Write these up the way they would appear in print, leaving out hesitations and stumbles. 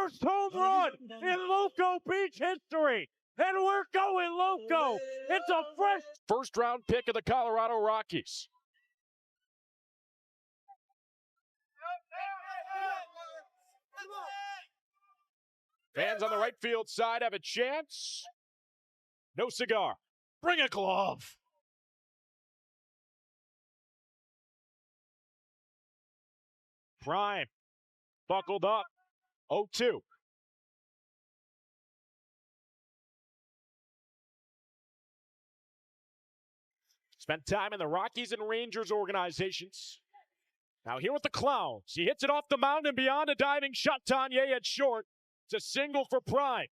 first home run in Loco Beach history. And we're going Loco. It's a fresh first-round pick of the Colorado Rockies. Fans on the right field side have a chance. No cigar. Bring a glove. Prime. Buckled up. 0-2. Spent time in the Rockies and Rangers organizations. Now here with the Clowns. He hits it off the mound and beyond a diving shot. Tanya at short. It's a single for Prime.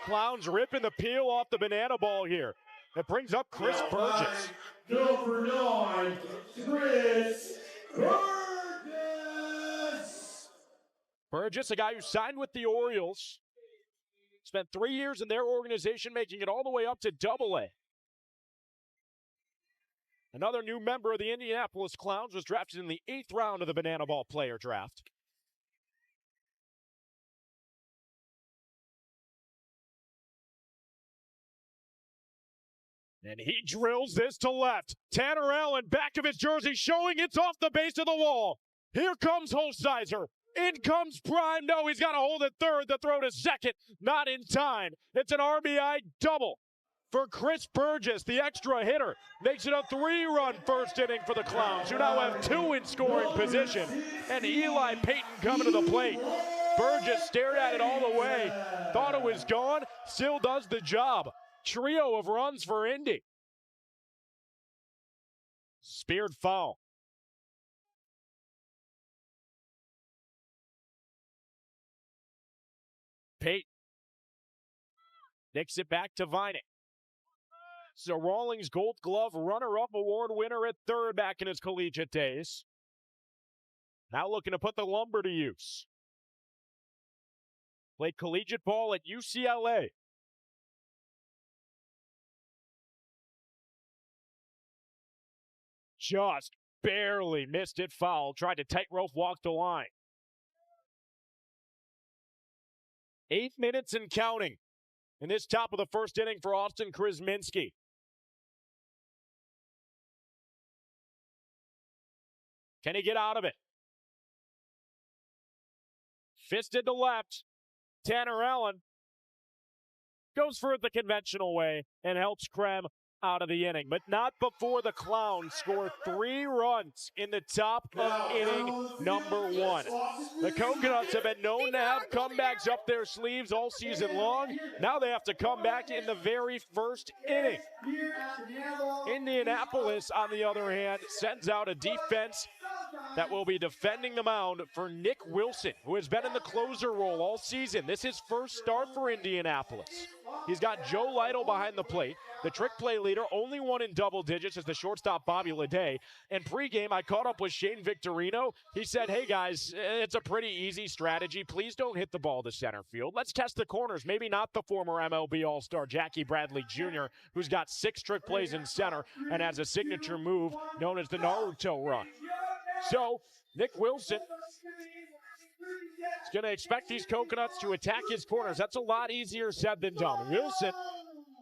Clowns ripping the peel off the banana ball here. It brings up Chris Burgess. Number 9, Chris Burgess. Burgess, a guy who signed with the Orioles. Spent 3 years in their organization, making it all the way up to Double-A. Another new member of the Indianapolis Clowns was drafted in the 8th round of the Banana Ball player draft. And he drills this to left. Tanner Allen, back of his jersey, showing it's off the base of the wall. Here comes Holsizer. In comes Prime. No, he's got to hold it third. The throw to second. Not in time. It's an RBI double for Chris Burgess, the extra hitter. Makes it a 3-run first inning for the Clowns, who now have 2 in scoring position. And Eli Payton coming to the plate. Burgess stared at it all the way. Thought it was gone. Still does the job. Trio of runs for Indy. Speared foul. Payton nicks it back to Vining. So Rawlings Gold Glove runner-up award winner at third back in his collegiate days. Now looking to put the lumber to use. Played collegiate ball at UCLA. Just barely missed it foul. Tried to tightrope walk the line. 8 minutes and counting in this top of the first inning for Austin Krasminski. Can he get out of it? Fisted to left. Tanner Allen goes for it the conventional way and helps Krem out of the inning, but not before the Clowns score 3 runs in the top of inning number 1. The Coconuts have been known to have comebacks up their sleeves all season long. Now they have to come back in the very first inning. Indianapolis, on the other hand, sends out a defense that will be defending the mound for Nick Wilson, who has been in the closer role all season. This is his first start for Indianapolis. He's got Joe Lytle behind the plate. The trick play leader, only one in double digits, is the shortstop Bobby Leday. And pregame, I caught up with Shane Victorino. He said, hey guys, it's a pretty easy strategy. Please don't hit the ball to center field. Let's test the corners. Maybe not the former MLB All-Star Jackie Bradley Jr., who's got 6 trick plays in center and has a signature move known as the Naruto run. So, Nick Wilson is going to expect these Coconuts to attack his corners. That's a lot easier said than done. Wilson,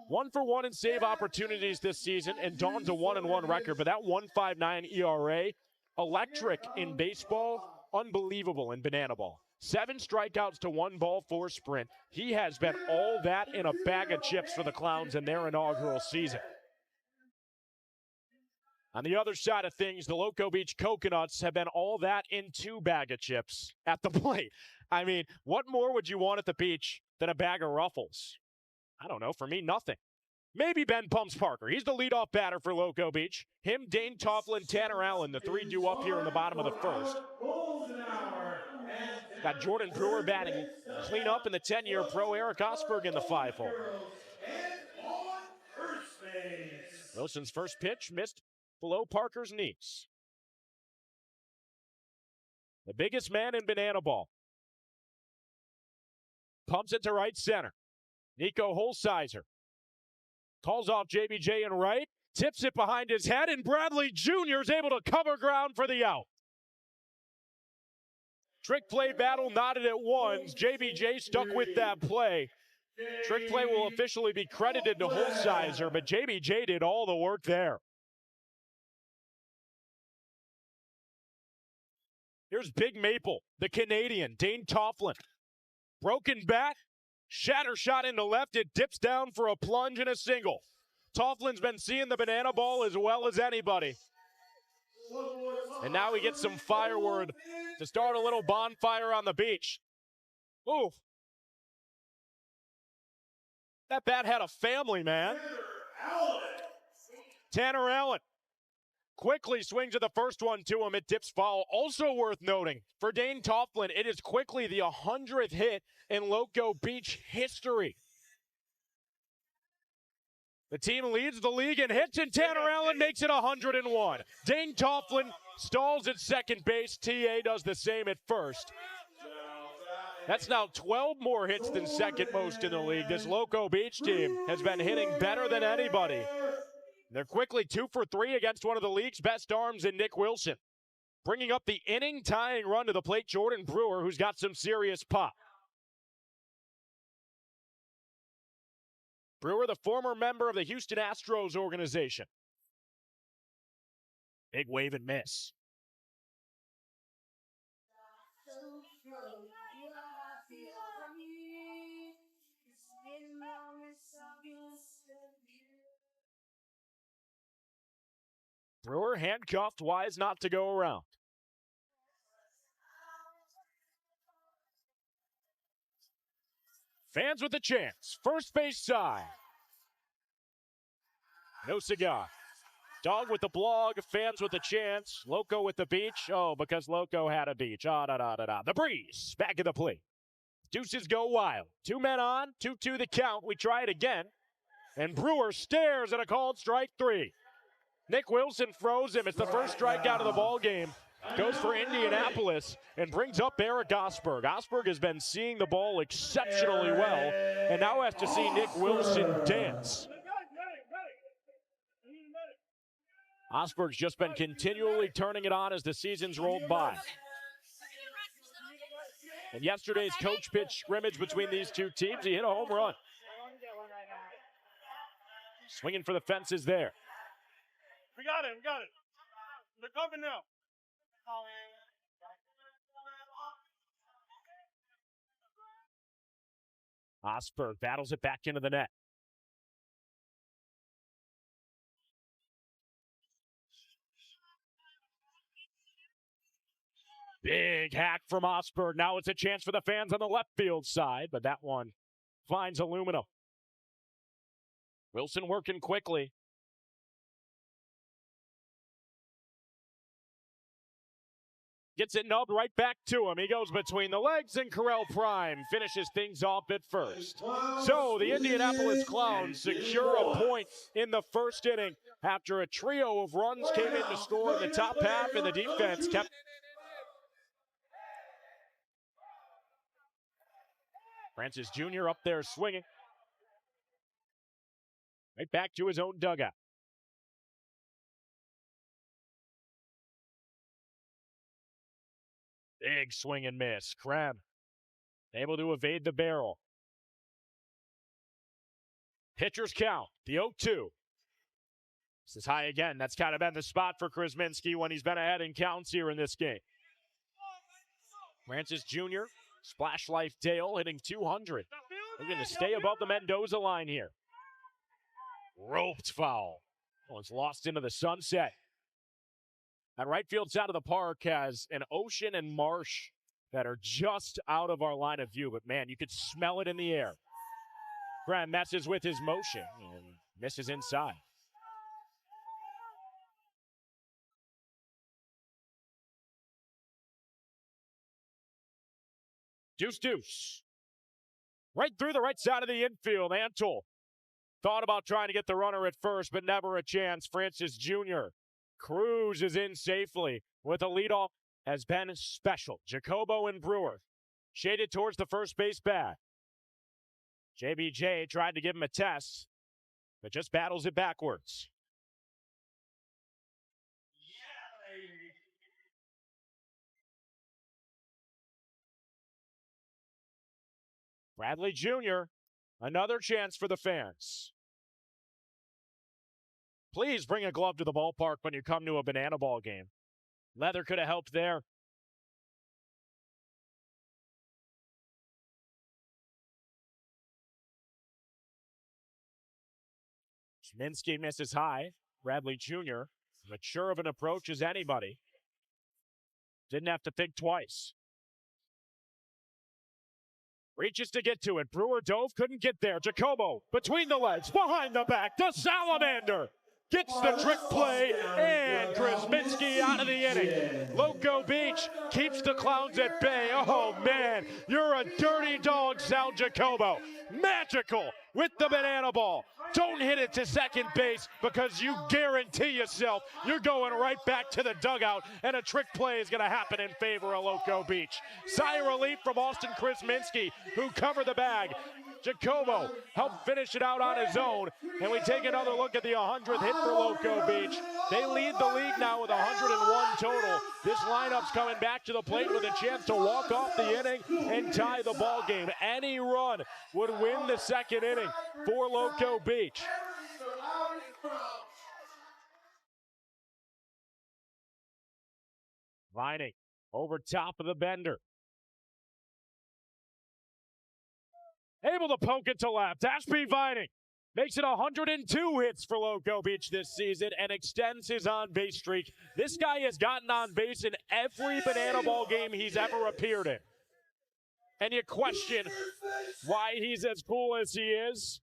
1 for 1 in save opportunities this season, and Dawn's a 1-1 record, but that 1.59 ERA, electric in baseball, unbelievable in banana ball. 7 strikeouts to 1 ball, 4 sprint. He has been all that in a bag of chips for the Clowns in their inaugural season. On the other side of things, the Loco Beach Coconuts have been all that in 2 bag of chips at the plate. I mean, what more would you want at the beach than a bag of Ruffles? I don't know. For me, nothing. Maybe Ben Pumps Parker. He's the leadoff batter for Loco Beach. Him, Dane Toughlin, Tanner Allen, the 3 due up here in the bottom of the first. Got Jordan Brewer batting clean up in the 10-year pro. Eric Osberg in the 5-hole. Wilson's first pitch missed below Parker's knees. The biggest man in banana ball. Pumps it to right center. Nico Holsizer calls off JBJ in right, tips it behind his head, and Bradley Jr. is able to cover ground for the out. Trick play battle knotted at ones. JBJ stuck with that play. Trick play will officially be credited to Holsizer, but JBJ did all the work there. Here's Big Maple, the Canadian, Dane Tofflin. Broken bat, shatter shot into left. It dips down for a plunge and a single. Tofflin's been seeing the banana ball as well as anybody. And now we get some firewood to start a little bonfire on the beach. Ooh. That bat had a family, man. Tanner Allen quickly swings at the first one to him. It dips foul. Also worth noting, for Dane Tofflin, it is quickly the 100th hit in Loco Beach history. The team leads the league in hits, and Tanner Allen makes it 101. Dane Tofflin stalls at second base. TA does the same at first. That's now 12 more hits than second most in the league. This Loco Beach team has been hitting better than anybody. They're quickly 2 for 3 against one of the league's best arms in Nick Wilson. Bringing up the inning-tying run to the plate, Jordan Brewer, who's got some serious pop. Brewer, the former member of the Houston Astros organization. Big wave and miss. Brewer handcuffed, wise not to go around. Fans with a chance. First base side. No cigar. Dog with the blog. Fans with a chance. Loco with the beach. Oh, because Loco had a beach. The breeze. Back at the plate. Deuces go wild. 2 men on. 2-2 the count. We try it again. And Brewer stares at a called strike 3. Nick Wilson froze him. It's the first strikeout of the ball game. Goes for Indianapolis and brings up Eric Osberg. Osberg has been seeing the ball exceptionally well and now has to see Nick Wilson dance. Osberg's just been continually turning it on as the season's rolled by. In yesterday's coach pitch scrimmage between these two teams, he hit a home run. Swinging for the fences there. We got it. They're coming now. Osberg battles it back into the net. Big hack from Osberg. Now it's a chance for the fans on the left field side, but that one finds aluminum. Wilson working quickly. Gets it nubbed right back to him. He goes between the legs, and Correll Prime finishes things off at first. So the Indianapolis Clowns secure a point in the first inning after a trio of runs came in to score in the top half, and the defense kept. Francis Jr. up there swinging. Right back to his own dugout. Big swing and miss. Krem able to evade the barrel. Pitcher's count, the 0-2. This is high again. That's kind of been the spot for Krasminski when he's been ahead in counts here in this game. Francis Jr., Splash Life Dale hitting 200. We're going to stay above the Mendoza line here. Roped foul. Oh, it's lost into the sunset. That right field side of the park has an ocean and marsh that are just out of our line of view. But, man, you could smell it in the air. Graham messes with his motion and misses inside. Deuce. Right through the right side of the infield. Antle thought about trying to get the runner at first, but never a chance. Francis Jr. cruises in safely with a leadoff. Has been special. Jacobo and Brewer shaded towards the first base bag. JBJ tried to give him a test, but just battles it backwards. Bradley Jr., another chance for the fans. Please bring a glove to the ballpark when you come to a banana ball game. Leather could have helped there. Minsky misses high. Bradley Jr., mature of an approach as anybody. Didn't have to think twice. Reaches to get to it. Brewer dove, couldn't get there. Jacobo between the legs, behind the back. The salamander gets the trick play, and Minsky out of the inning. Loco Beach keeps the Clowns at bay. Oh, man, you're a dirty dog, Sal Jacobo. Magical with the banana ball. Don't hit it to second base because you guarantee yourself you're going right back to the dugout, and a trick play is going to happen in favor of Loco Beach. Sigh of relief from Austin Minsky, who covered the bag. Jacobo helped finish it out on his own, and we take another look at the 100th hit for Loco Beach. They lead the league now with 101 total. This lineup's coming back to the plate with a chance to walk off the inning and tie the ball game. Any run would win the second inning for Loco Beach. Vining over top of the bender. Able to poke it to left. Ashby Vining makes it 102 hits for Loco Beach this season and extends his on-base streak. This guy has gotten on base in every banana ball game he's ever appeared in. And you question why he's as cool as he is?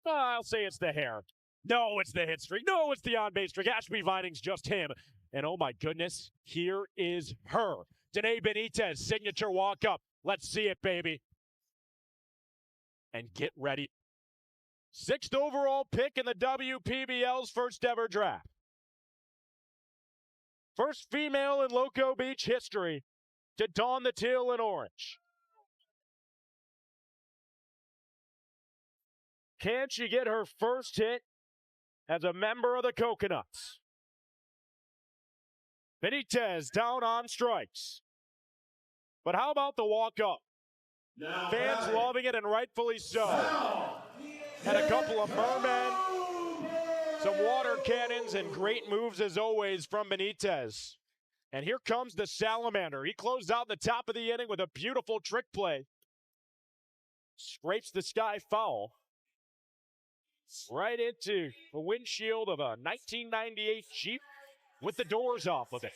I'll say it's the hair. No, it's the hit streak. No, it's the on-base streak. Ashby Vining's just him. And oh my goodness, here is her. Danae Benitez, signature walk-up. Let's see it, baby. And get ready. 6th overall pick in the WPBL's first ever draft. First female in Loco Beach history to don the teal and orange. Can she get her first hit as a member of the Coconuts? Benitez down on strikes. But how about the walk-up? Fans loving it, and rightfully so. Had a couple of mermen, some water cannons, and great moves as always from Benitez. And here comes the salamander. He closed out the top of the inning with a beautiful trick play. Scrapes the sky foul. Right into the windshield of a 1998 Jeep with the doors off of it.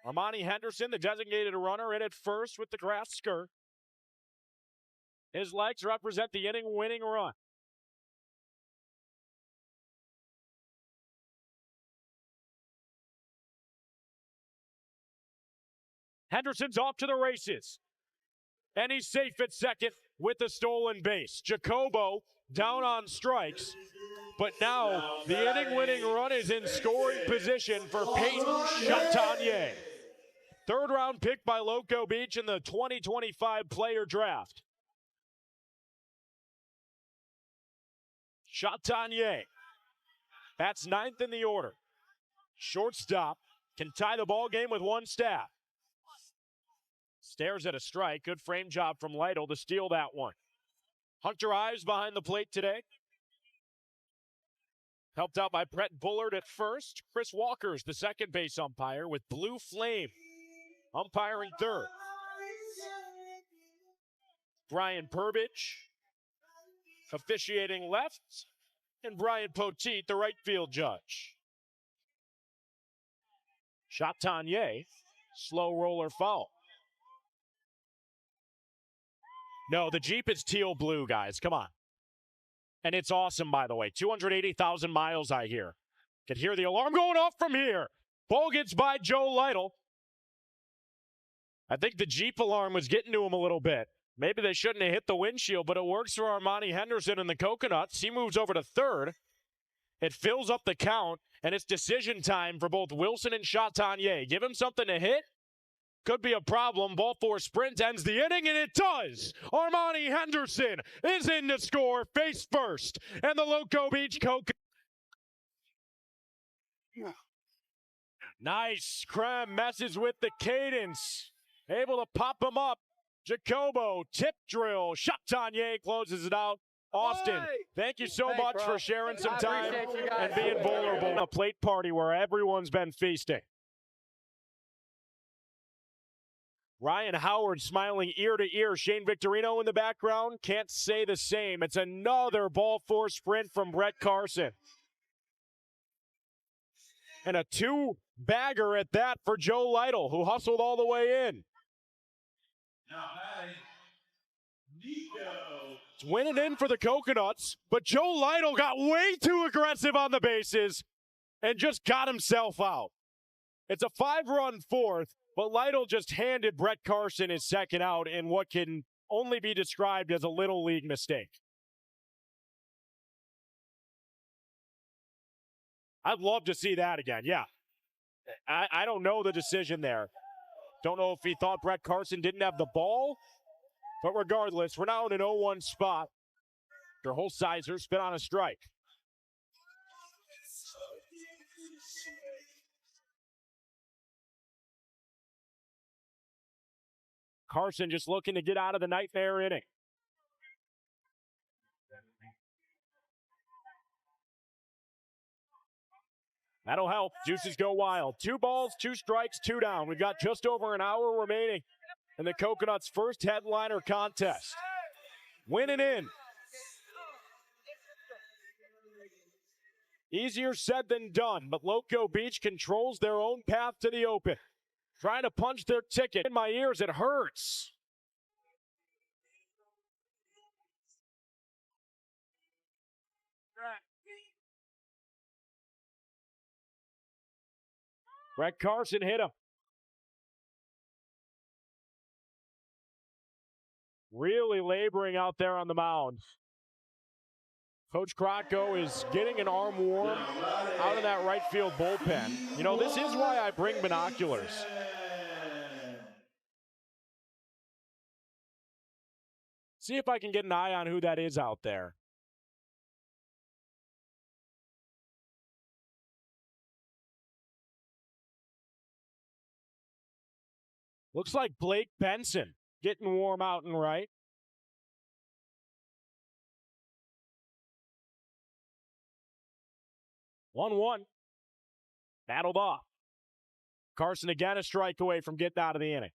Armani Henderson, the designated runner, in at first with the grass skirt. His legs represent the inning-winning run. Henderson's off to the races. And he's safe at second with the stolen base. Jacobo down on strikes. But now the inning-winning run is in scoring position for Peyton Chatagnier. 3rd-round pick by Loco Beach in the 2025 player draft. Chatagnier bats 9th in the order. Shortstop, can tie the ball game with one stab. Stares at a strike. Good frame job from Lytle to steal that one. Hunter Ives behind the plate today. Helped out by Brett Bullard at first. Chris Walker's the second base umpire with Blue Flame umpiring 3rd. Brian Purbich officiating left. And Brian Poteet, the right field judge. Chatagnier, slow roller foul. No, the Jeep is teal blue, guys. Come on. And it's awesome, by the way. 280,000 miles, I hear. Could hear the alarm going off from here. Ball gets by Joe Lytle. I think the Jeep alarm was getting to him a little bit. Maybe they shouldn't have hit the windshield, but it works for Armani Henderson and the Coconuts. He moves over to 3rd. It fills up the count, and it's decision time for both Wilson and Chatagnier. Give him something to hit. Could be a problem. Ball 4 sprint ends the inning, and it does. Armani Henderson is in to score face first. And the Loco Beach Coconuts. Nice. Krem messes with the cadence. Able to pop him up. Jacobo, tip drill. Chatanier closes it out. Austin, thank you so much for sharing some time and being vulnerable. A plate party where everyone's been feasting. Ryan Howard smiling ear to ear. Shane Victorino in the background. Can't say the same. It's another ball four sprint from Brett Carson. And a two-bagger at that for Joe Lytle, who hustled all the way in. It's winning in for the Coconuts, but Joe Lytle got way too aggressive on the bases and just got himself out. It's a 5-run fourth, but Lytle just handed Brett Carson his second out in what can only be described as a little league mistake. I'd love to see that again, yeah. I don't know the decision there. Don't know if he thought Brett Carson didn't have the ball. But regardless, we're now in an 0-1 spot. Their whole sizer spit on a strike. Carson just looking to get out of the nightmare inning. That'll help. Juices go wild. 2 balls, 2 strikes, 2 down. We've got just over an hour remaining in the Coconuts' first headliner contest. Winning in. Easier said than done, but Loco Beach controls their own path to the open. Trying to punch their ticket. In my ears, it hurts. Brett Carson hit him. Really laboring out there on the mound. Coach Krotko is getting an arm warm out of that right field bullpen. You know, this is why I bring binoculars. See if I can get an eye on who that is out there. Looks like Blake Benson getting warm out and right. One. Battled off. Carson again a strike away from getting out of the inning.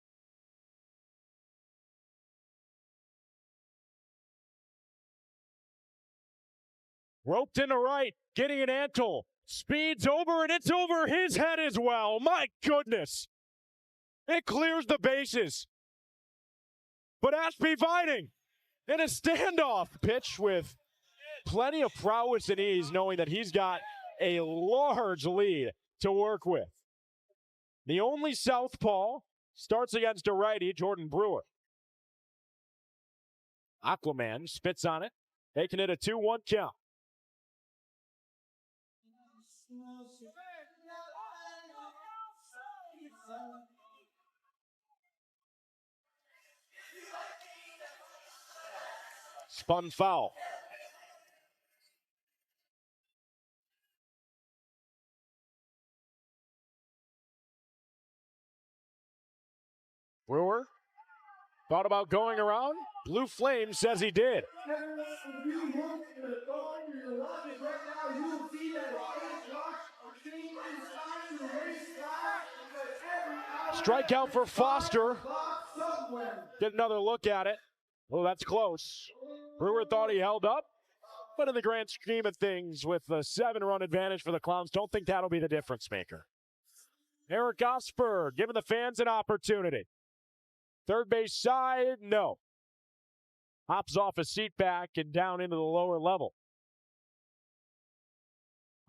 Roped in the right, getting an Antle. Speeds over, and it's over his head as well. My goodness. It clears the bases. But Ashby Vining in a standoff pitch with plenty of prowess and ease, knowing that he's got a large lead to work with. The only southpaw starts against a righty, Jordan Brewer. Aquaman spits on it, making it a 2-1 count. Spun foul. Brewer thought about going around. Blue Flame says he did. Strikeout for Foster. Get another look at it. Oh, that's close. Brewer thought he held up, but in the grand scheme of things, with the 7-run advantage for the Clowns, don't think that'll be the difference maker. Eric Osberg giving the fans an opportunity. Third base side, no. Hops off a seat back and down into the lower level.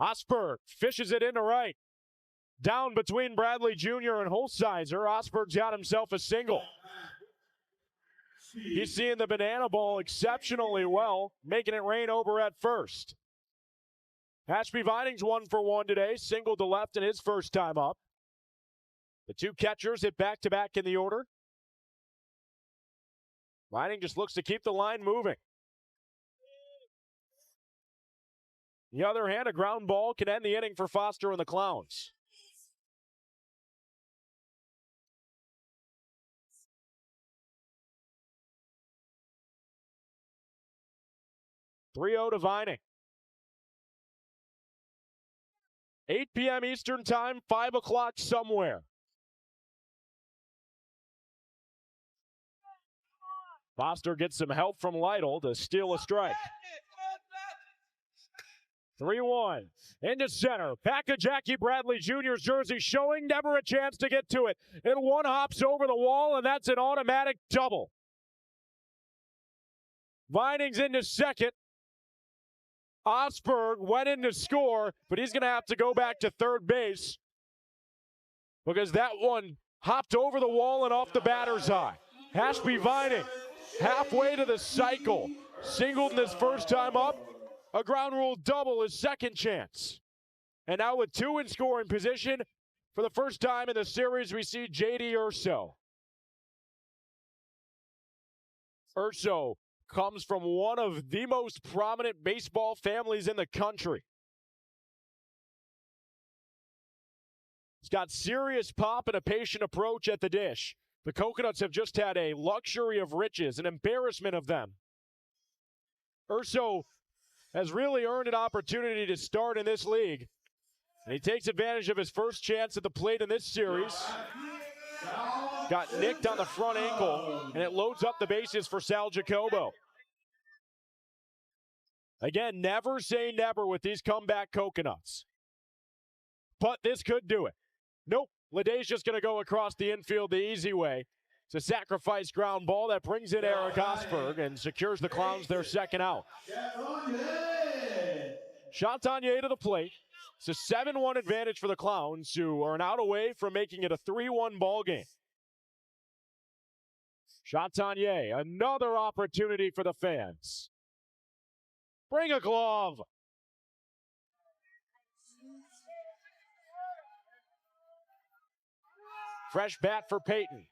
Osberg fishes it into right. Down between Bradley Jr. and Holsizer. Osberg's got himself a single. He's seeing the banana ball exceptionally well, making it rain over at first. Ashby Vining's 1 for 1 today, single to left in his first time up. The two catchers hit back-to-back in the order. Vining just looks to keep the line moving. On the other hand, a ground ball can end the inning for Foster and the Clowns. 3-0 to Vining. 8 p.m. Eastern Time, 5 o'clock somewhere. Foster gets some help from Lytle to steal a strike. 3-1 into center. Back of Jackie Bradley Jr.'s jersey showing, never a chance to get to it. And one hops over the wall, and that's an automatic double. Vining's into second. Osberg went in to score, but he's going to have to go back to third base because that one hopped over the wall and off the batter's eye. Ashby Vining, halfway to the cycle, singled in his first time up. A ground rule double his second chance. And now with 2 in scoring position, for the first time in the series, we see J.D. Urso. Urso comes from one of the most prominent baseball families in the country. He's got serious pop and a patient approach at the dish. The Coconuts have just had a luxury of riches, an embarrassment of them. Urso has really earned an opportunity to start in this league. And he takes advantage of his first chance at the plate in this series. Got nicked on the front ankle, and it loads up the bases for Sal Jacobo. Again, never say never with these comeback Coconuts. But this could do it. Nope, Leday's just going to go across the infield the easy way. It's a sacrifice ground ball that brings in Eric Osberg and secures the Clowns their second out. Chatagnier to the plate. It's a 7-1 advantage for the Clowns, who are an out away from making it a 3-1 ball game. Chatagnier, another opportunity for the fans. Bring a glove. Fresh bat for Peyton.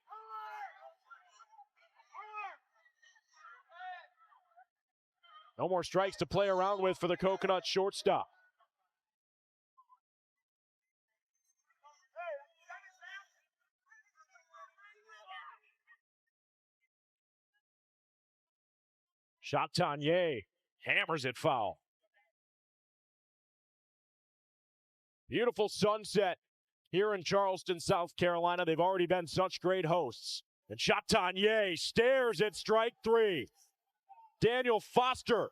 No more strikes to play around with for the Coconut shortstop. Chatagnier hammers it foul. Beautiful sunset here in Charleston, South Carolina. They've already been such great hosts. And Chatagnier stares at strike 3. Daniel Foster,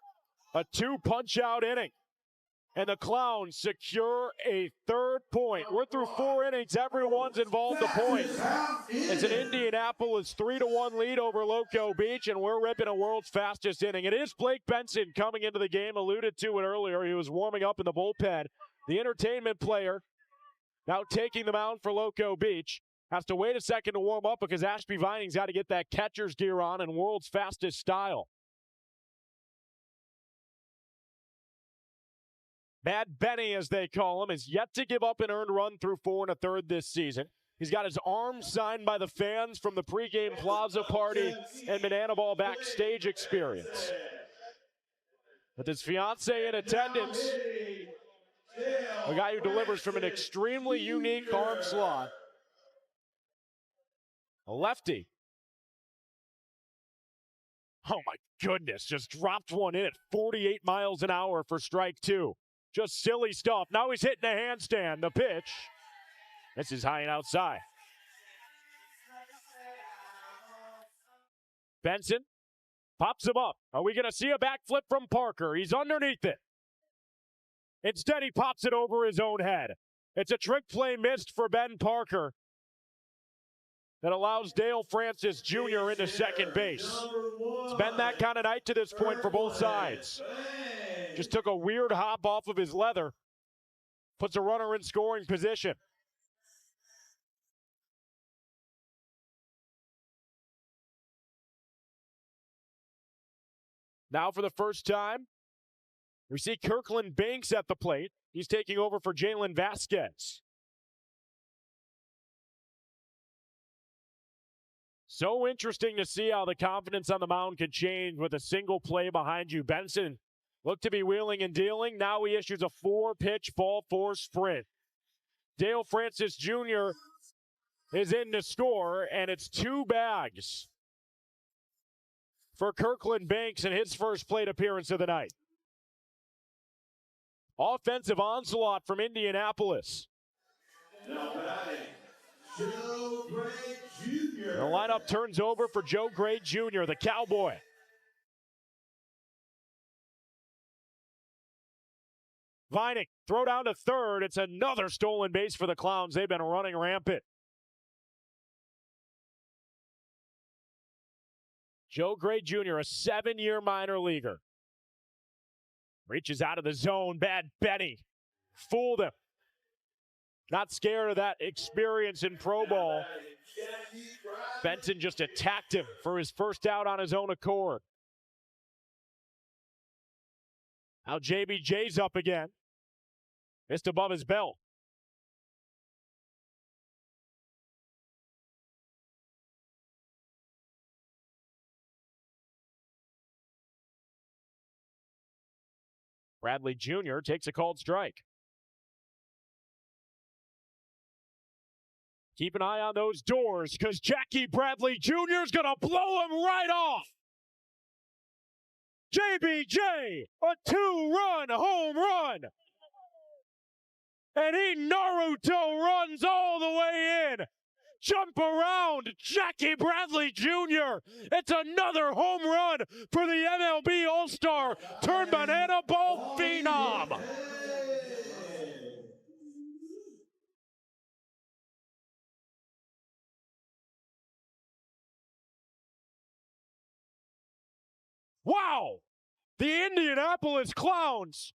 a 2 punch-out inning. And the Clowns secure a third point. We're through 4 innings. Everyone's involved a point. It's an Indianapolis 3-1 lead over Loco Beach, and we're ripping a world's fastest inning. It is Blake Benson coming into the game. Alluded to it earlier. He was warming up in the bullpen. The entertainment player now taking the mound for Loco Beach. Has to wait a second to warm up because Ashby Vining's got to get that catcher's gear on in world's fastest style. Bad Benny, as they call him, is yet to give up an earned run through 4 1/3 this season. He's got his arm signed by the fans from the pregame plaza party and Banana Ball backstage experience. With his fiance in attendance, a guy who delivers from an extremely unique arm slot. A lefty. Oh my goodness, just dropped one in at 48 miles an hour for strike 2. Just silly stuff. Now he's hitting a handstand. The pitch. This is high and outside. Benson pops him up. Are we going to see a backflip from Parker? He's underneath it. Instead, he pops it over his own head. It's a trick play missed for Ben Parker that allows Dale Francis Jr. into second base. It's been that kind of night to this point for both sides. Just took a weird hop off of his leather. Puts a runner in scoring position. Now for the first time, we see Kirkland Banks at the plate. He's taking over for Jalen Vasquez. So interesting to see how the confidence on the mound can change with a single play behind you. Benson looked to be wheeling and dealing. Now he issues a 4-pitch ball 4 sprint. Dale Francis Jr. is in to score, and it's 2 bags for Kirkland Banks in his first plate appearance of the night. Offensive onslaught from Indianapolis. Now batting, Joe Gray Jr. The lineup turns over for Joe Gray Jr., the Cowboy. Vining, throw down to third. It's another stolen base for the Clowns. They've been running rampant. Joe Gray Jr., a 7-year minor leaguer. Reaches out of the zone. Bad Benny. Fooled him. Not scared of that experience in pro ball. Benson just attacked him for his first out on his own accord. Now JBJ's up again. Missed above his belt. Bradley Jr. takes a called strike. Keep an eye on those doors because Jackie Bradley Jr. is going to blow him right off. JBJ, a 2-run home run. And he Naruto runs all the way in. Jump around, Jackie Bradley Jr. It's another home run for the MLB All-Star turned banana ball phenom. Wow! The Indianapolis Clowns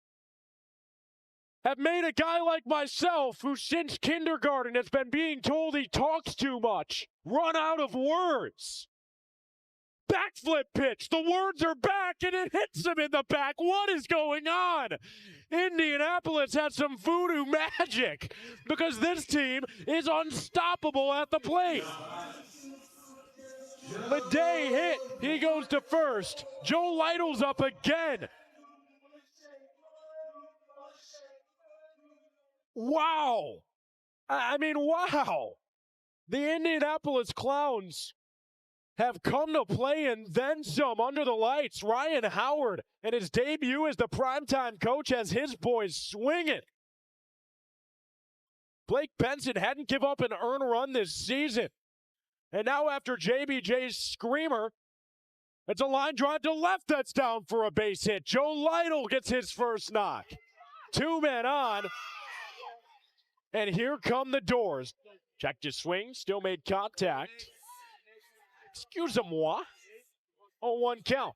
have made a guy like myself, who since kindergarten has been being told he talks too much, run out of words. Backflip pitch. The words are back, and it hits him in the back. What is going on? Indianapolis has some voodoo magic because this team is unstoppable at the plate. Leday hit. He goes to first. Joe Lytle's up again. Wow. I mean, wow. The Indianapolis Clowns have come to play and then some under the lights. Ryan Howard in his debut as the primetime coach has his boys swinging. Blake Benson hadn't given up an earned run this season. And now after JBJ's screamer, it's a line drive to left that's down for a base hit. Joe Lytle gets his first knock. 2 men on. And here come the doors. Checked his swing, still made contact. Excusez-moi. 0-1 count.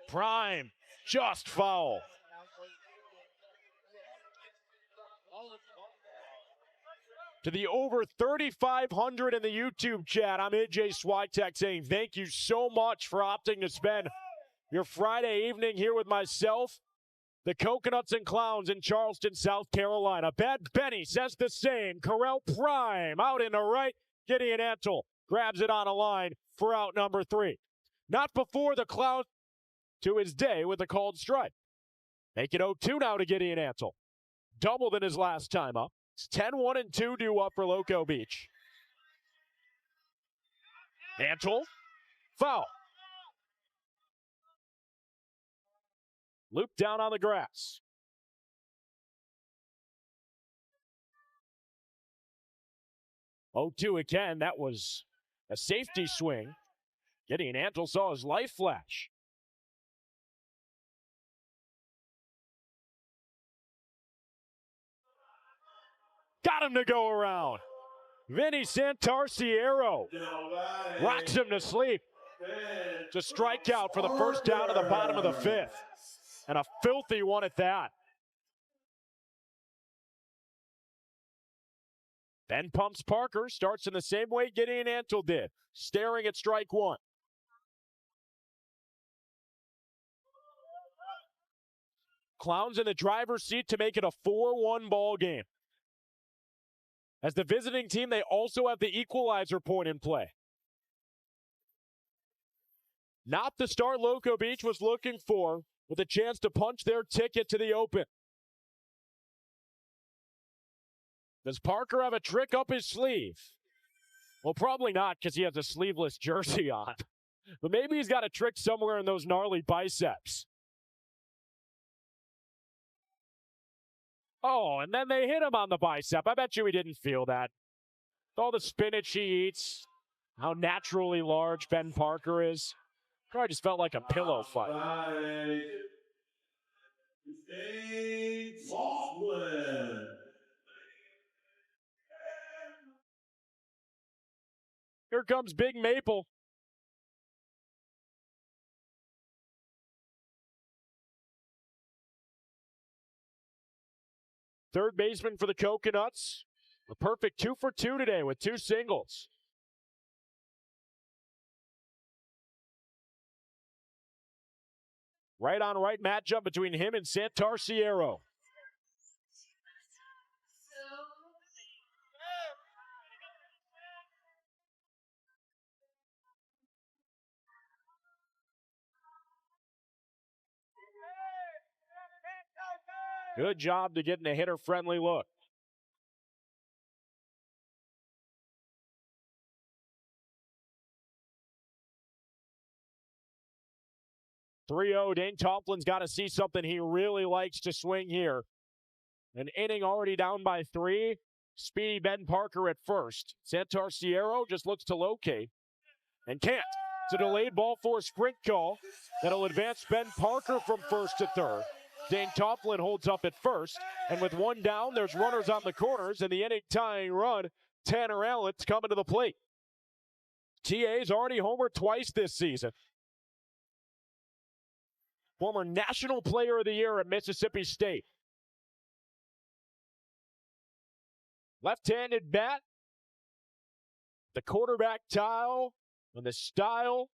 Prime, just foul. To the over 3,500 in the YouTube chat, I'm AJ Switek saying thank you so much for opting to spend your Friday evening here with myself, the Coconuts and Clowns in Charleston, South Carolina. Bad Benny says the same. Corral Prime out in the right. Gideon Antle grabs it on a line for out number 3. Not before the Clowns to his day with a called strike. Make it 0-2 now to Gideon Antle. Doubled in his last time up. It's 10-1-2 due up for Loco Beach. Antle, foul. Loop down on the grass. Oh, 2 again. That was a safety swing. Gideon Antle saw his life flash. Got him to go around. Vinny Santarciero rocks him to sleep. It's a strikeout for the first down of the bottom of the 5th. And a filthy one at that. Ben pumps Parker, starts in the same way Gideon Antle did, staring at strike 1. Clowns in the driver's seat to make it a 4-1 ball game. As the visiting team, they also have the equalizer point in play. Not the start Loco Beach was looking for, with a chance to punch their ticket to the Open. Does Parker have a trick up his sleeve? Well, probably not because he has a sleeveless jersey on. But maybe he's got a trick somewhere in those gnarly biceps. Oh, and then they hit him on the bicep. I bet you he didn't feel that. With all the spinach he eats, how naturally large Ben Parker is. Probably just felt like a pillow fight. Here comes Big Maple. Third baseman for the Coconuts. A perfect 2 for 2 today with 2 singles. Right on right matchup between him and Santarciero. Good job to getting a hitter-friendly look. 3-0, Dane Toflin's got to see something he really likes to swing here. An inning already down by 3. Speedy Ben Parker at first. Santarciero just looks to locate and can't. It's a delayed ball for a sprint call that'll advance Ben Parker from first to third. Dane Toflin holds up at first, and with 1 down, there's runners on the corners, and the inning-tying run, Tanner Allen's coming to the plate. TA's already homered twice this season. Former National Player of the Year at Mississippi State. Left-handed bat. The quarterback tile and the style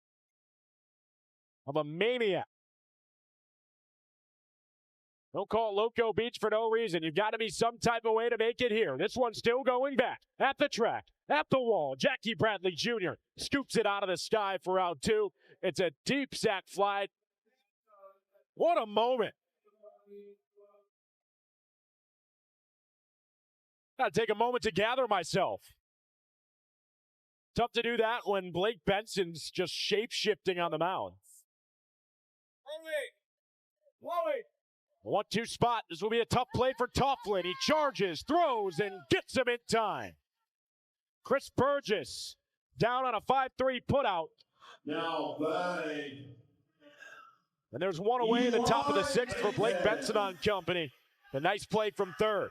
of a maniac. Don't call it Loco Beach for no reason. You've got to be some type of way to make it here. This one's still going back. At the track. At the wall. Jackie Bradley Jr. scoops it out of the sky for out 2. It's a deep sac fly. What a moment. Got to take a moment to gather myself. Tough to do that when Blake Benson's just shape-shifting on the mound. 1-2 spot. This will be a tough play for Toflin. He charges, throws, and gets him in time. Chris Burgess down on a 5-3 putout. Now batting. And there's one away in the top of the 6th for Blake Benson on company. A nice play from third.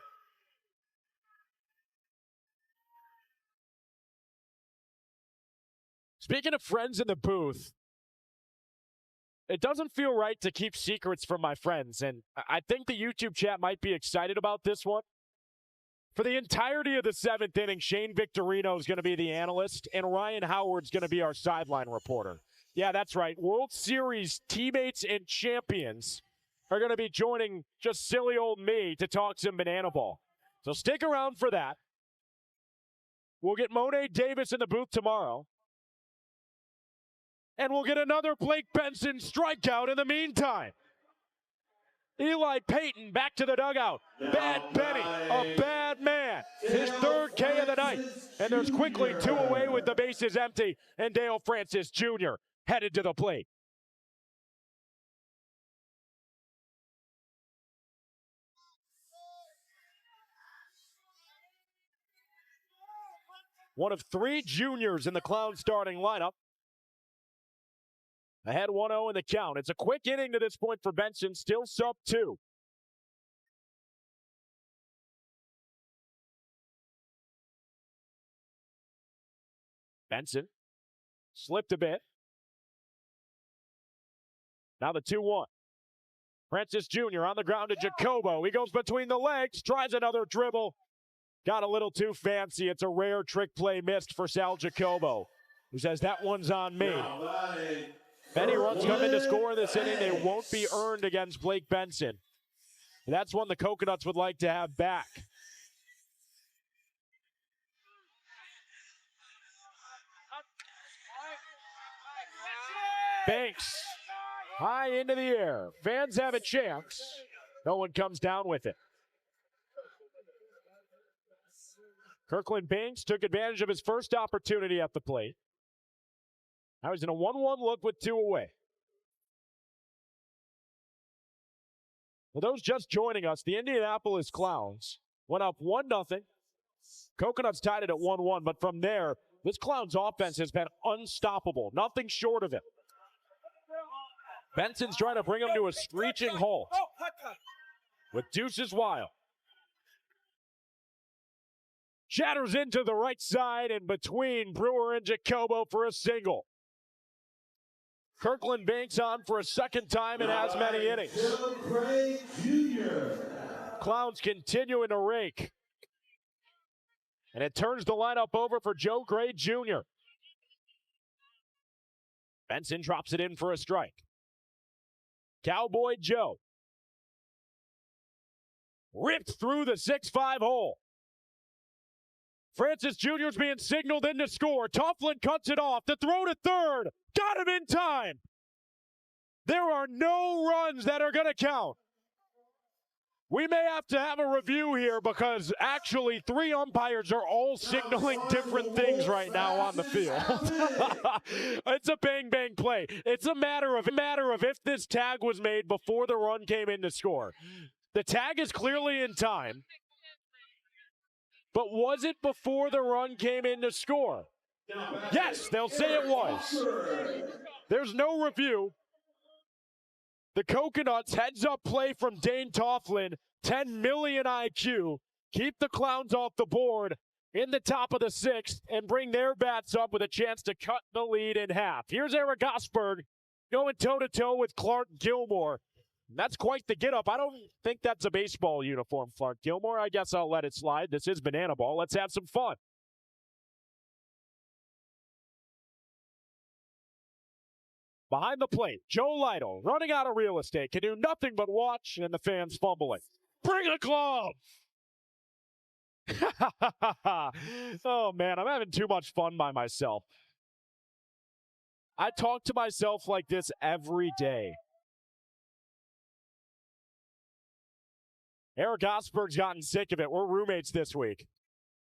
Speaking of friends in the booth, it doesn't feel right to keep secrets from my friends, and I think the YouTube chat might be excited about this one. For the entirety of the 7th inning, Shane Victorino is going to be the analyst, and Ryan Howard's going to be our sideline reporter. Yeah, that's right. World Series teammates and champions are going to be joining just silly old me to talk some banana ball. So stick around for that. We'll get Monet Davis in the booth tomorrow. And we'll get another Blake Benson strikeout in the meantime. Eli Payton back to the dugout. Bad Benny, a bad man. His 3rd K of the night. And there's quickly 2 away with the bases empty. And Dale Francis Jr. headed to the plate. One of 3 juniors in the Clown starting lineup. Ahead 1-0 in the count. It's a quick inning to this point for Benson, still sub 2. Benson slipped a bit. Now the 2-1. Francis Jr. on the ground to Jacobo. He goes between the legs, tries another dribble. Got a little too fancy. It's a rare trick play missed for Sal Jacobo, who says that one's on me. Many runs come in to score in this inning. They won't be earned against Blake Benson. That's one the Coconuts would like to have back. Banks, high into the air. Fans have a chance. No one comes down with it. Kirkland Banks took advantage of his first opportunity at the plate. Now he's in a 1-1 look with 2 away. For those just joining us, the Indianapolis Clowns went up 1-0. Coconuts tied it at 1-1, but from there, this Clowns offense has been unstoppable. Nothing short of it. Benson's trying to bring him to a screeching halt with deuces wild. Shatters into the right side and between Brewer and Jacobo for a single. Kirkland Banks on for a second time in as many innings. Clowns continuing to rake. And it turns the lineup over for Joe Gray Jr. Benson drops it in for a strike. Cowboy Joe. Ripped through the 6-5 hole. Francis Jr. is being signaled in to score. Toughlin cuts it off. The throw to third. Got him in time. There are no runs that are going to count. We may have to have a review here because actually 3 umpires are all signaling different things right now on the field. It's a bang-bang play. It's a matter of if this tag was made before the run came in to score. The tag is clearly in time. But was it before the run came in to score? Yes, they'll say it was. There's no review. The Coconuts heads-up play from Dane Toughlin, 10 million IQ, keep the Clowns off the board in the top of the 6th and bring their bats up with a chance to cut the lead in half. Here's Eric Osberg going toe-to-toe with Clark Gilmore. That's quite the get-up. I don't think that's a baseball uniform, Clark Gilmore. I guess I'll let it slide. This is Banana Ball. Let's have some fun. Behind the plate, Joe Lytle running out of real estate. Can do nothing but watch, and the fans fumbling. Bring a glove! Oh, man, I'm having too much fun by myself. I talk to myself like this every day. Eric Osberg's gotten sick of it. We're roommates this week.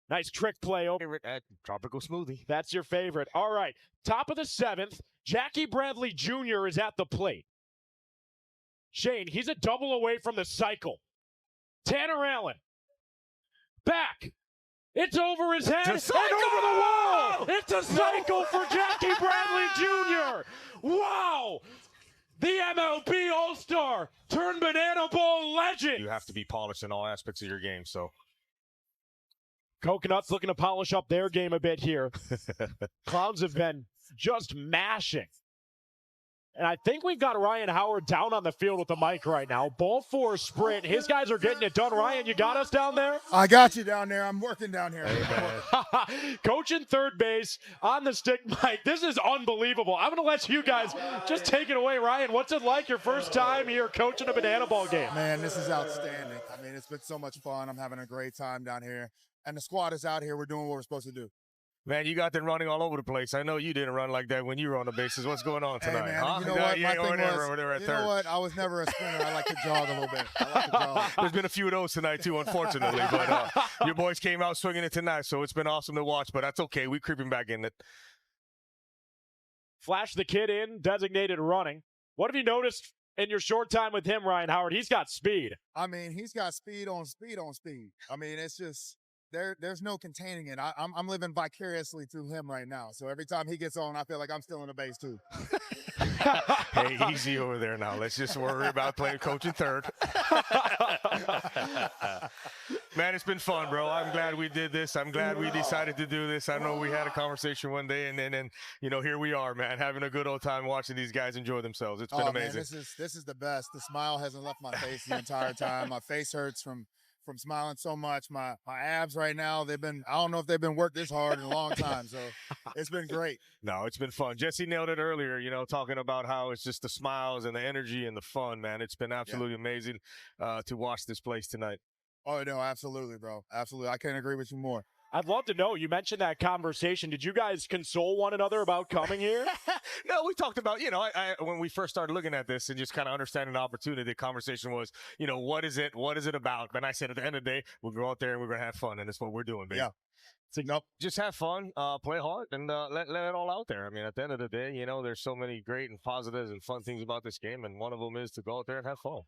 Nice trick play over at Tropical Smoothie. That's your favorite. All right. Top of the 7th, Jackie Bradley Jr. is at the plate. Shane, he's a double away from the cycle. Tanner Allen. Back. It's over his head and over the wall. It's a cycle for Jackie Bradley Jr. Wow. The MLB All-Star turned Banana Ball legend. You have to be polished in all aspects of your game, so. Coconuts looking to polish up their game a bit here. Clowns have been just mashing. And I think we've got Ryan Howard down on the field with the mic right now. Ball 4 sprint. His guys are getting it done. Ryan, you got us down there? I got you down there. I'm working down here. Coaching third base on the stick mic. This is unbelievable. I'm going to let you guys just take it away. Ryan, what's it like your first time here coaching a Banana Ball game? Man, this is outstanding. I mean, it's been so much fun. I'm having a great time down here. And the squad is out here. We're doing what we're supposed to do. Man, you got them running all over the place. I know you didn't run like that when you were on the bases. What's going on tonight? Hey, man, huh? you know what? My thing was, you know what? I was never a sprinter. I like to jog a little bit. I like to jog. There's been a few of those tonight, too, unfortunately. But your boys came out swinging it tonight, so it's been awesome to watch. But that's okay. We're creeping back in it. Flash the kid in, designated running. What have you noticed in your short time with him, Ryan Howard? He's got speed. I mean, he's got speed on speed on speed. I mean, it's just... There's no containing it. I'm living vicariously through him right now. So every time he gets on, I feel like I'm still in the base too. Hey, easy over there now. Let's just worry about playing coaching third. Man, it's been fun, bro. I'm glad we did this. I'm glad we decided to do this. I know we had a conversation one day, and then you know, here we are, man, having a good old time watching these guys enjoy themselves. It's been amazing. Man, this is the best. The smile hasn't left my face the entire time. My face hurts from smiling so much. My abs right now, I don't know if they've been worked this hard in a long time. So it's been great. No, it's been fun. Jesse nailed it earlier, you know, talking about how it's just the smiles and the energy and the fun, man. It's been absolutely amazing to watch this place tonight. Oh, no, absolutely, bro. Absolutely. I can't agree with you more. I'd love to know. You mentioned that conversation. Did you guys console one another about coming here? No, we talked about, when we first started looking at this and just kind of understanding the opportunity, the conversation was, what is it? What is it about? And I said, at the end of the day, we'll go out there and we're going to have fun. And that's what we're doing, baby. Yeah. Nope. Just have fun, play hard, and let it all out there. I mean, at the end of the day, there's so many great and positives and fun things about this game, and one of them is to go out there and have fun.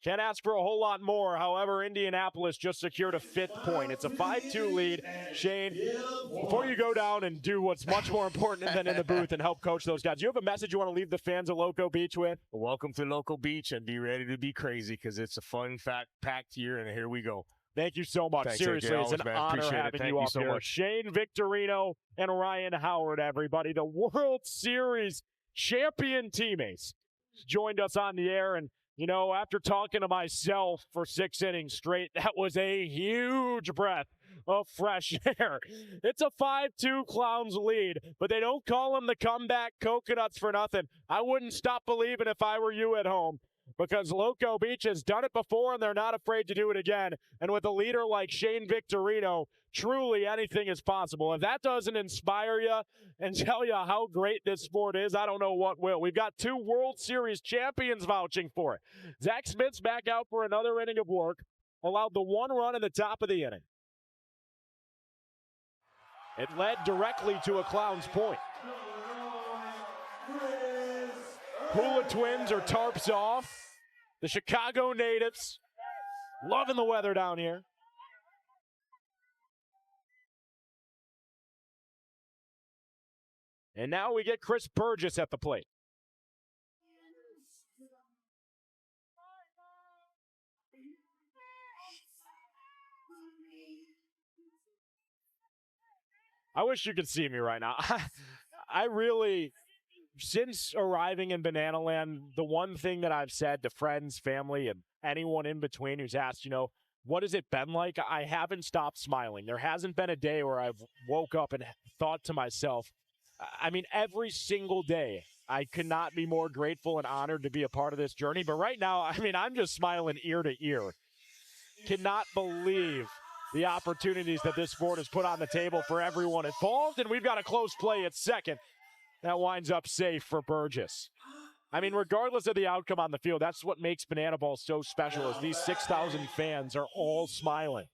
Can't ask for a whole lot more. However, Indianapolis just secured a 5th point. It's a 5-2 lead. Shane, before you go down and do what's much more important than in the booth and help coach those guys, do you have a message you want to leave the fans of Loco Beach with? Welcome to Loco Beach, and be ready to be crazy because it's a fun, packed year, and here we go. Thank you so much. Thanks, Seriously, AJ, it's an always, man. honor Appreciate having Thank you up so here. much. Shane Victorino and Ryan Howard, everybody, the World Series champion teammates, joined us on the air. And, after talking to myself for 6 innings straight, that was a huge breath of fresh air. It's a 5-2 Clowns lead, but they don't call them the comeback coconuts for nothing. I wouldn't stop believing if I were you at home, because Loco Beach has done it before and they're not afraid to do it again. And with a leader like Shane Victorino, truly anything is possible. If that doesn't inspire you and tell you how great this sport is, I don't know what will. We've got 2 World Series champions vouching for it. Zach Smith's back out for another inning of work, allowed the 1 run in the top of the inning. It led directly to a Clowns point. Hula Twins are tarps off. The Chicago natives loving the weather down here. And now we get Chris Burgess at the plate. I wish you could see me right now. I really, since arriving in Banana Land, the one thing that I've said to friends, family, and anyone in between who's asked, what has it been like? I haven't stopped smiling. There hasn't been a day where I've woke up and thought to myself, every single day, I could not be more grateful and honored to be a part of this journey. But right now, I'm just smiling ear to ear. Cannot believe the opportunities that this sport has put on the table for everyone involved. And we've got a close play at second. That winds up safe for Burgess. Regardless of the outcome on the field, that's what makes Banana Ball so special, is these 6,000 fans are all smiling.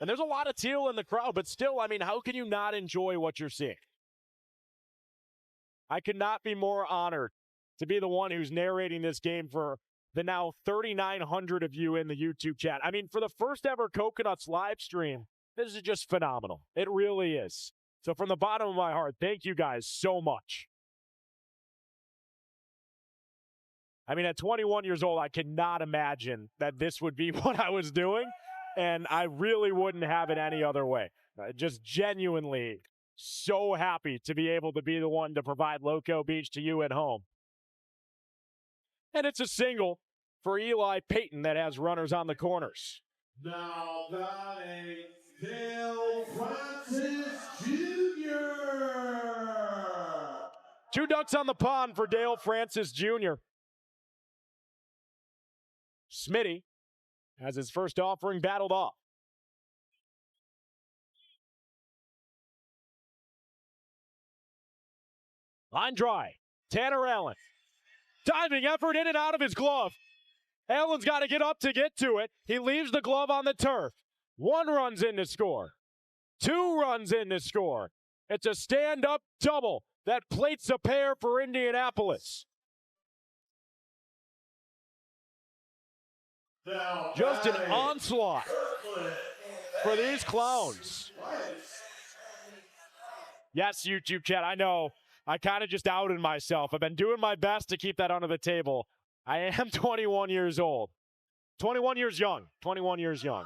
And there's a lot of teal in the crowd, but still, how can you not enjoy what you're seeing? I could not be more honored to be the one who's narrating this game for the now 3,900 of you in the YouTube chat. For the first ever Coconuts live stream, this is just phenomenal. It really is. So from the bottom of my heart, thank you guys so much. At 21 years old, I cannot imagine that this would be what I was doing, and I really wouldn't have it any other way. Just genuinely so happy to be able to be the one to provide Loco Beach to you at home. And it's a single for Eli Payton that has runners on the corners. Now batting, Dale Francis Jr. 2 ducks on the pond for Dale Francis Jr. Smitty has his first offering battled off. Line dry. Tanner Allen. Diving effort in and out of his glove. Allen's got to get up to get to it. He leaves the glove on the turf. 1 run's in to score. 2 runs in to score. It's a stand-up double that plates a pair for Indianapolis. Just an onslaught for these Clowns. Yes, YouTube chat, I know. I kind of just outed myself. I've been doing my best to keep that under the table. I am 21 years old. 21 years young. 21 years young.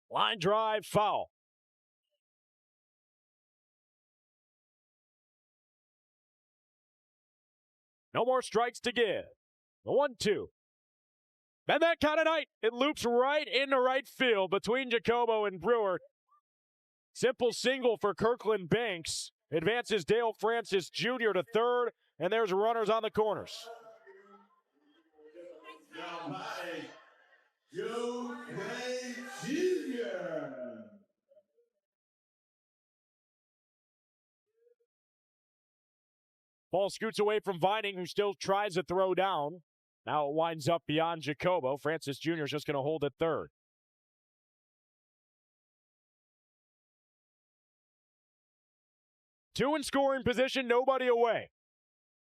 Line drive, foul. No more strikes to give. The 1-2. And that kind of night, it loops right into right field between Jacobo and Brewer. Simple single for Kirkland Banks. Advances Dale Francis Jr. to third, and there's runners on the corners. Now by Joe Gray Jr. Ball scoots away from Vining, who still tries to throw down. Now it winds up beyond Jacobo. Francis Jr. is just going to hold it third. Two in scoring position, nobody away.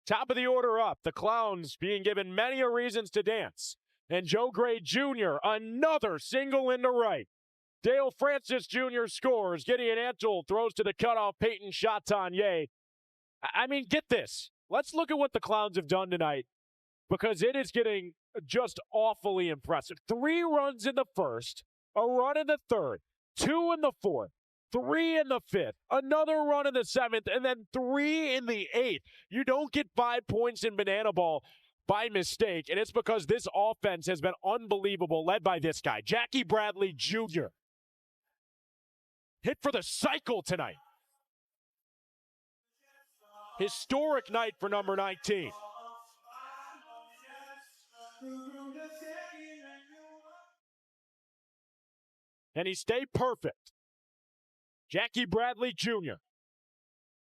Top of the order up, the Clowns being given many a reasons to dance. And Joe Gray Jr., another single into right. Dale Francis Jr. scores. Gideon Antle throws to the cutoff. Peyton Chatagnier. I mean, get this. Let's look at what the Clowns have done tonight, because it is getting just awfully impressive. 3 runs in the first, a run in the third, 2 in the fourth, 3 in the fifth, another run in the seventh, and then 3 in the eighth. You don't get 5 points in Banana Ball by mistake, and it's because this offense has been unbelievable, led by this guy, Jackie Bradley Jr. Hit for the cycle tonight. Historic night for number 19. And he stayed perfect. Jackie Bradley Jr.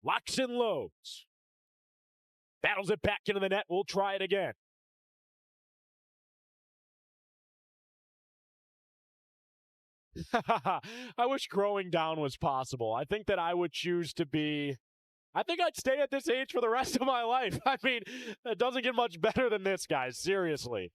locks and loads. Battles it back into the net. We'll try it again. I wish growing down was possible. I think that I would choose to be... I think I'd stay at this age for the rest of my life. I mean, it doesn't get much better than this, guys. Seriously.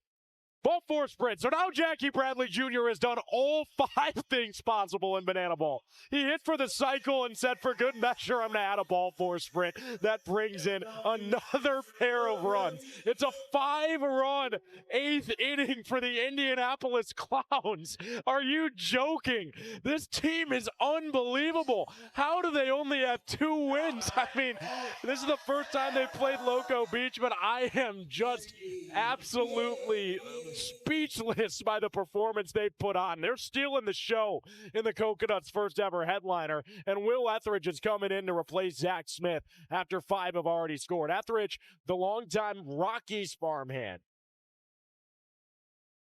Ball 4 sprint. So now Jackie Bradley Jr. has done all 5 things possible in Banana Ball. He hit for the cycle and said, for good measure, I'm going to add a ball 4 sprint. That brings in another pair of runs. It's a 5-run 8th inning for the Indianapolis Clowns. Are you joking? This team is unbelievable. How do they only have 2 wins? I mean, this is the first time they've played Loco Beach, but I am just absolutely speechless by the performance they put on. They're stealing the show in the Coconuts' first ever headliner, and Will Etheridge is coming in to replace Zach Smith after 5 have already scored. Etheridge, the longtime Rockies farmhand.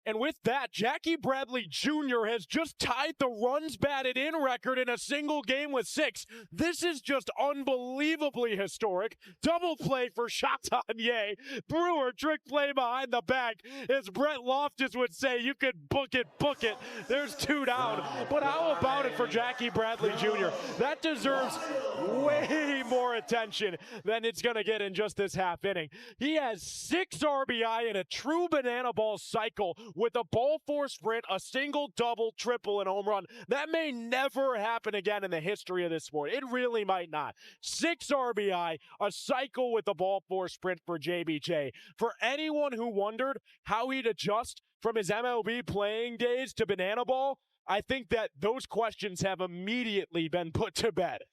And with that, Jackie Bradley Jr. has just tied the runs batted in record in a single game with 6. This is just unbelievably historic. Double play for Chatagnier. Brewer trick play behind the back. As Brett Loftus would say, you could book it, book it. There's 2 down. But how about it for Jackie Bradley Jr.? That deserves way more attention than it's going to get in just this half inning. He has 6 RBI in a true Banana Ball cycle, with a ball 4 sprint, a single, double, triple, and home run. That may never happen again in the history of this sport. It really might not. 6 RBI, a cycle with a ball 4 sprint for JBJ. For anyone who wondered how he'd adjust from his MLB playing days to Banana Ball, I think that those questions have immediately been put to bed.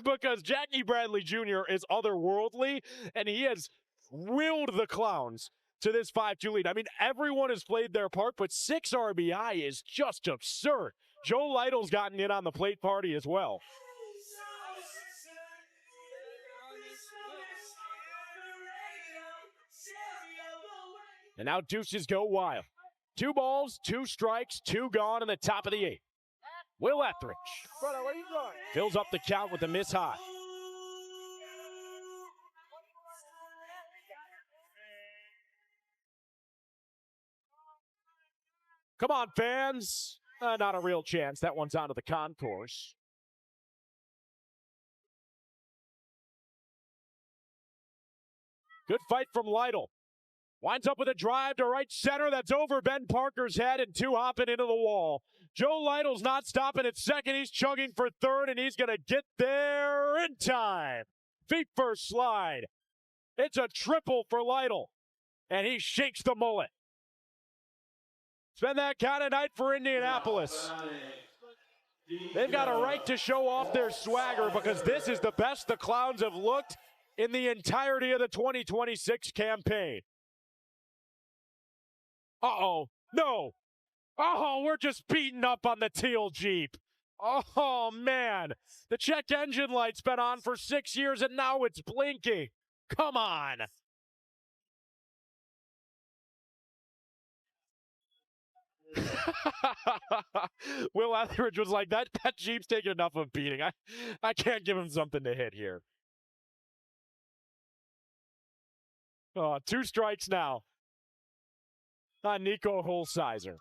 Because Jackie Bradley Jr. is otherworldly, and he has willed the Clowns to this 5-2 lead. I mean, everyone has played their part, but 6 RBI is just absurd. Joe Lytle's gotten in on the plate party as well. And now deuces go wild. 2 balls, 2 strikes, 2 gone in the top of the 8th. Will Etheridge fills up the count with a miss high. Come on, fans. Not a real chance. That one's onto the concourse. Good fight from Lytle. Winds up with a drive to right center. That's over Ben Parker's head and 2 hopping into the wall. Joe Lytle's not stopping at second. He's chugging for third, and he's going to get there in time. Feet first slide. It's a triple for Lytle, and he shakes the mullet. It's been that kind of night for Indianapolis. They've got a right to show off their swagger, because this is the best the Clowns have looked in the entirety of the 2026 campaign. Uh-oh. No. Uh-oh, we're just beating up on the teal Jeep. Oh, man. The check engine light's been on for 6 years, and now it's blinking. Come on. Will Etheridge was like, that Jeep's taking enough of a beating. I can't give him something to hit here. 2 strikes now on Nico Holsizer.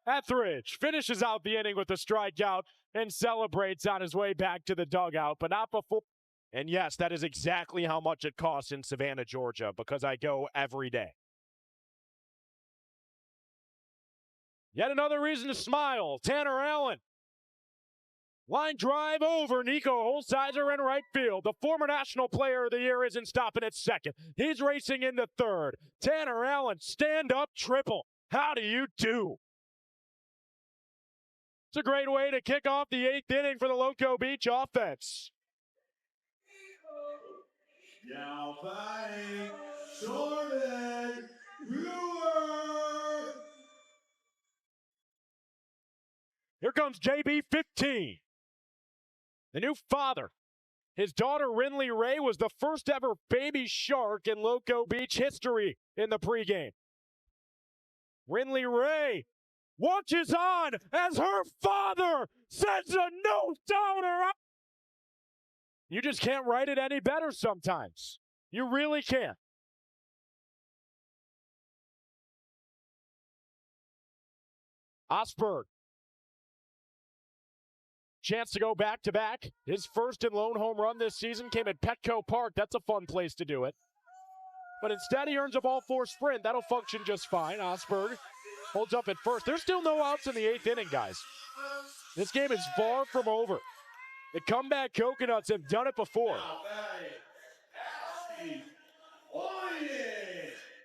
Etheridge finishes out the inning with a strikeout and celebrates on his way back to the dugout, but not before. And yes, that is exactly how much it costs in Savannah, Georgia, because I go every day. Yet another reason to smile. Tanner Allen. Line drive over Nico Holsizer in right field. The former National Player of the Year isn't stopping at second. He's racing into third. Tanner Allen, stand-up triple. How do you do? It's a great way to kick off the 8th inning for the Loco Beach offense. Now batting, Jordan Brewer. Here comes JB15. The new father. His daughter, Rinley Ray, was the first ever baby shark in Loco Beach history in the pregame. Rinley Ray watches on as her father sends a no-doubter up. You just can't write it any better sometimes. You really can't. Osberg. Chance to go back-to-back. His first and lone home run this season came at Petco Park. That's a fun place to do it. But instead, he earns a ball four sprint. That'll function just fine. Osberg holds up at first. There's still no outs in the 8th inning, guys. This game is far from over. The comeback Coconuts have done it before.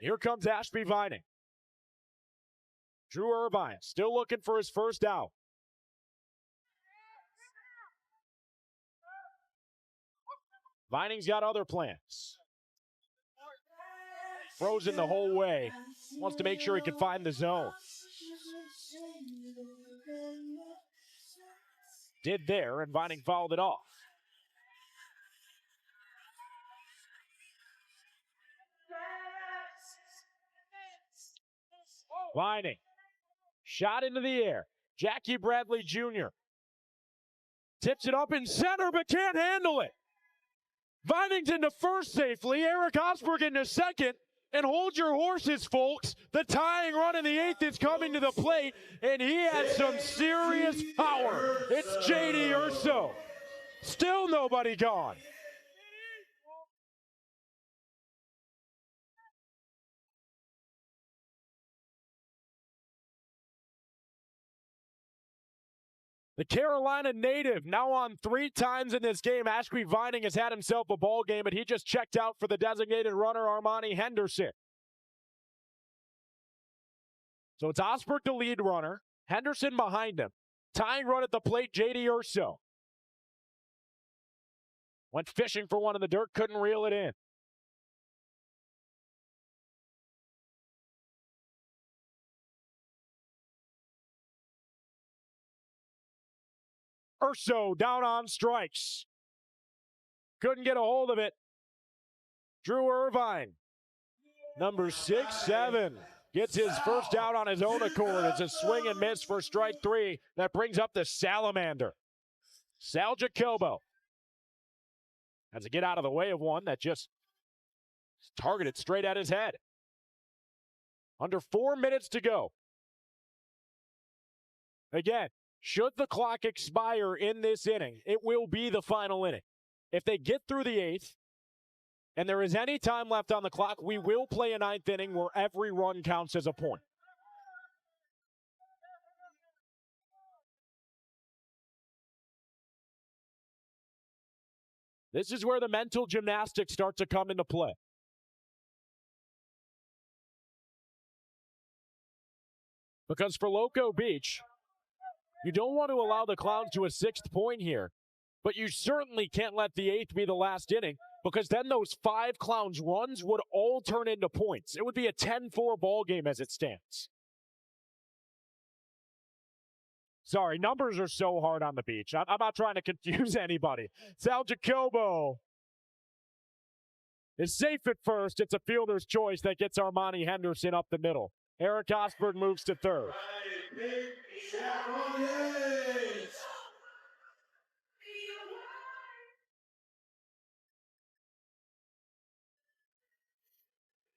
Here comes Ashby Vining. Drew Irvine still looking for his first out. Vining's got other plans. Frozen the whole way. Wants to make sure he can find the zone. Did there, and Vining fouled it off. Vining. Shot into the air. Jackie Bradley Jr. tips it up in center, but can't handle it. Vining's into first safely. Eric Osberg into second. And hold your horses, folks. The tying run in the 8th is coming to the plate, and he has some serious power. It's J.D. Urso. Still nobody gone. The Carolina native now on 3 times in this game. Ashby Vining has had himself a ball game, but he just checked out for the designated runner, Armani Henderson. So it's Osberg the lead runner, Henderson behind him. Tying run at the plate, J.D. Urso. Went fishing for one in the dirt, couldn't reel it in. Urso down on strikes. Couldn't get a hold of it. Drew Irvine, number 6'7", gets his first out on his own accord. It's a swing and miss for strike 3. That brings up the salamander. Sal Jacobo has to get out of the way of one that just targeted straight at his head. Under 4 minutes to go. Again, should the clock expire in this inning, it will be the final inning. If they get through the 8th, and there is any time left on the clock, we will play a 9th inning where every run counts as a point. This is where the mental gymnastics start to come into play. Because for Loco Beach, you don't want to allow the Clowns to a 6th point here, but you certainly can't let the 8th be the last inning because then those 5 Clowns runs would all turn into points. It would be a 10-4 ball game as it stands. Sorry, numbers are so hard on the beach. I'm not trying to confuse anybody. Sal Jacobo is safe at first. It's a fielder's choice that gets Armani Henderson up the middle. Eric Osborne moves to third.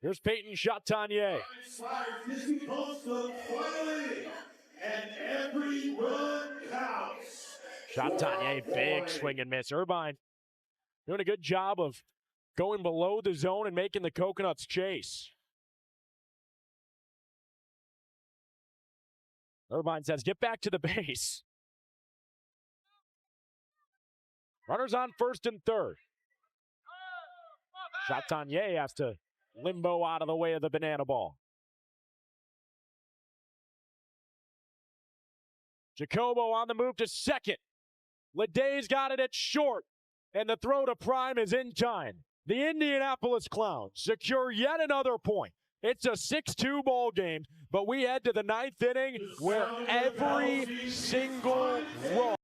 Here's Peyton Chatagnier. And every run counts. Chatagnier, big swing and miss. Irvine doing a good job of going below the zone and making the Coconuts chase. Irvine says, get back to the base. Runners on first and third. Chatagnier has to limbo out of the way of the banana ball. Jacobo on the move to second. Leday's got it at short, and the throw to Prime is in time. The Indianapolis Clowns secure yet another point. It's a 6-2 ball game, but we head to the 9th inning where every single run